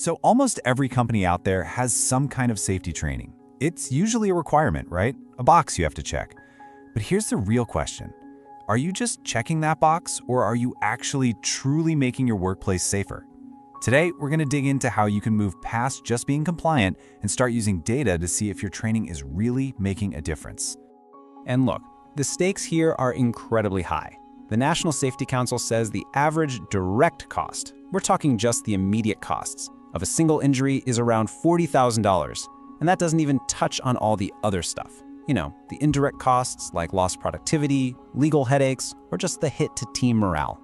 So almost every company out there has some kind of safety training. It's usually a requirement, right? A box you have to check. But here's the real question. Are you just checking that box, or are you actually truly making your workplace safer? Today, we're going to dig into how you can move past just being compliant and start using data to see if your training is really making a difference. And look, the stakes here are incredibly high. The National Safety Council says the average direct cost, we're talking just the immediate costs, of a single injury is around $40,000. And that doesn't even touch on all the other stuff. You know, the indirect costs like lost productivity, legal headaches, or just the hit to team morale.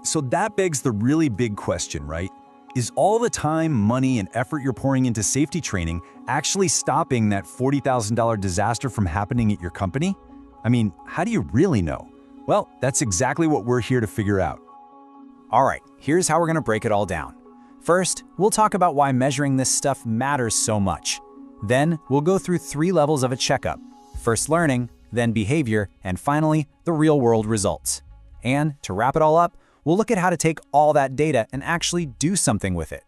So that begs the really big question, right? Is all the time, money, and effort you're pouring into safety training actually stopping that $40,000 disaster from happening at your company? I mean, how do you really know? Well, that's exactly what we're here to figure out. All right, here's how we're going to break it all down. First, we'll talk about why measuring this stuff matters so much. Then, we'll go through 3 levels of a checkup. First learning, then behavior, and finally, the real-world results. And to wrap it all up, we'll look at how to take all that data and actually do something with it.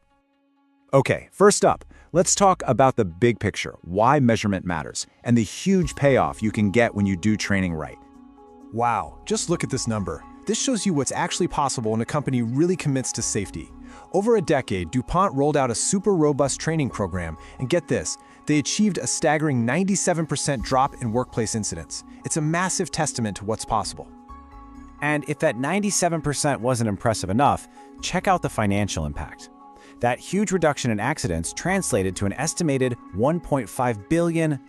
Okay, first up, let's talk about the big picture, why measurement matters, and the huge payoff you can get when you do training right. Wow, just look at this number. This shows you what's actually possible when a company really commits to safety. Over a decade, DuPont rolled out a super robust training program, and get this, they achieved a staggering 97% drop in workplace incidents. It's a massive testament to what's possible. And if that 97% wasn't impressive enough, check out the financial impact. That huge reduction in accidents translated to an estimated $1.5 billion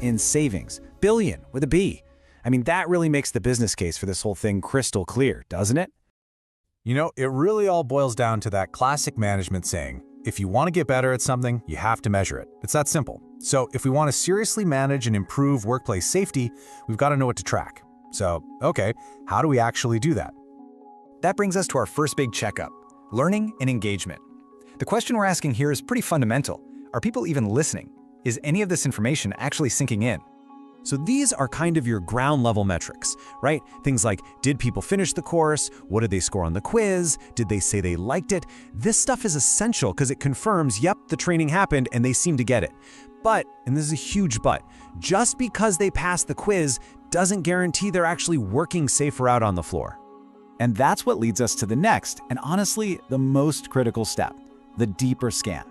in savings. Billion with a B. I mean, that really makes the business case for this whole thing crystal clear, doesn't it? You know, it really all boils down to that classic management saying, if you want to get better at something, you have to measure it. It's that simple. So if we want to seriously manage and improve workplace safety, we've got to know what to track. So, okay, how do we actually do that? That brings us to our first big checkup, learning and engagement. The question we're asking here is pretty fundamental. Are people even listening? Is any of this information actually sinking in? So these are kind of your ground level metrics, right? Things like, did people finish the course? What did they score on the quiz? Did they say they liked it? This stuff is essential because it confirms, yep, the training happened and they seem to get it. But, and this is a huge but, just because they passed the quiz doesn't guarantee they're actually working safer out on the floor. And that's what leads us to the next, and honestly, the most critical step, the deeper scan.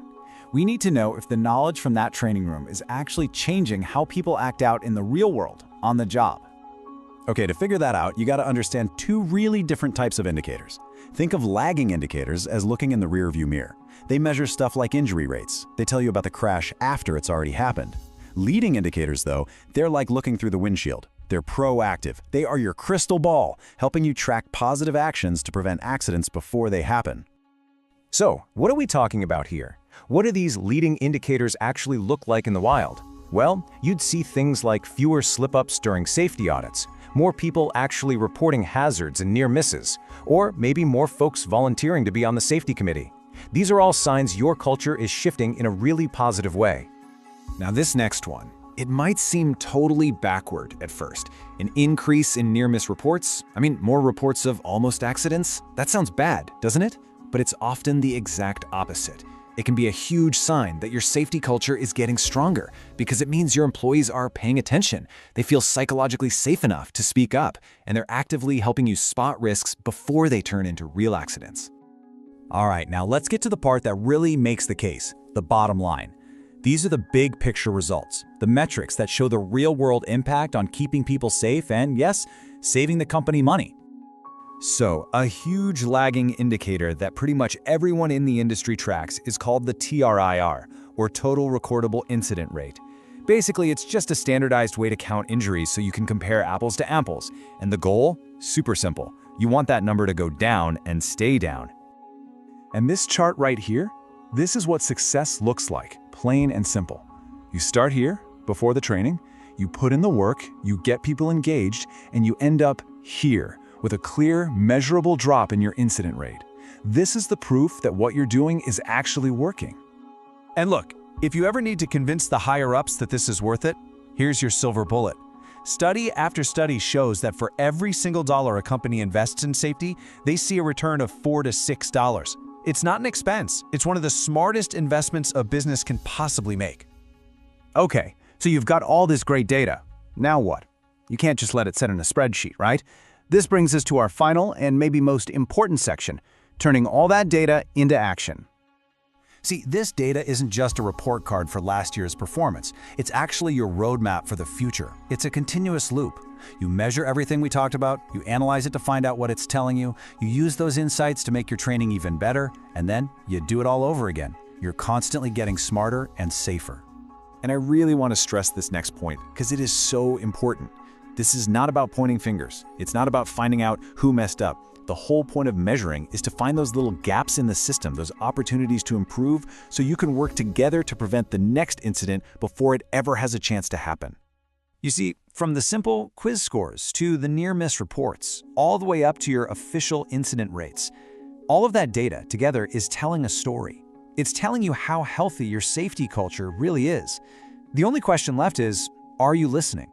We need to know if the knowledge from that training room is actually changing how people act out in the real world, on the job. Okay, to figure that out, you got to understand 2 really different types of indicators. Think of lagging indicators as looking in the rearview mirror. They measure stuff like injury rates. They tell you about the crash after it's already happened. Leading indicators, though, they're like looking through the windshield. They're proactive. They are your crystal ball, helping you track positive actions to prevent accidents before they happen. So, what are we talking about here? What do these leading indicators actually look like in the wild? Well, you'd see things like fewer slip-ups during safety audits, more people actually reporting hazards and near misses, or maybe more folks volunteering to be on the safety committee. These are all signs your culture is shifting in a really positive way. Now this next one, it might seem totally backward at first. An increase in near-miss reports? I mean, more reports of almost accidents? That sounds bad, doesn't it? But it's often the exact opposite. It can be a huge sign that your safety culture is getting stronger because it means your employees are paying attention. They feel psychologically safe enough to speak up, and they're actively helping you spot risks before they turn into real accidents. All right, now let's get to the part that really makes the case, the bottom line. These are the big picture results, the metrics that show the real-world impact on keeping people safe and, yes, saving the company money. So, a huge lagging indicator that pretty much everyone in the industry tracks is called the TRIR, or Total Recordable Incident Rate. Basically, it's just a standardized way to count injuries so you can compare apples to apples. And the goal? Super simple. You want that number to go down and stay down. And this chart right here, this is what success looks like, plain and simple. You start here, before the training, you put in the work, you get people engaged, and you end up here, with a clear, measurable drop in your incident rate. This is the proof that what you're doing is actually working. And look, if you ever need to convince the higher-ups that this is worth it, here's your silver bullet. Study after study shows that for every single dollar a company invests in safety, they see a return of $4 to $6. It's not an expense. It's one of the smartest investments a business can possibly make. Okay, so you've got all this great data. Now what? You can't just let it sit in a spreadsheet, right? This brings us to our final and maybe most important section, turning all that data into action. See, this data isn't just a report card for last year's performance. It's actually your roadmap for the future. It's a continuous loop. You measure everything we talked about, you analyze it to find out what it's telling you, you use those insights to make your training even better, and then you do it all over again. You're constantly getting smarter and safer. And I really want to stress this next point because it is so important. This is not about pointing fingers. It's not about finding out who messed up. The whole point of measuring is to find those little gaps in the system, those opportunities to improve, so you can work together to prevent the next incident before it ever has a chance to happen. You see, from the simple quiz scores to the near-miss reports, all the way up to your official incident rates, all of that data together is telling a story. It's telling you how healthy your safety culture really is. The only question left is, are you listening?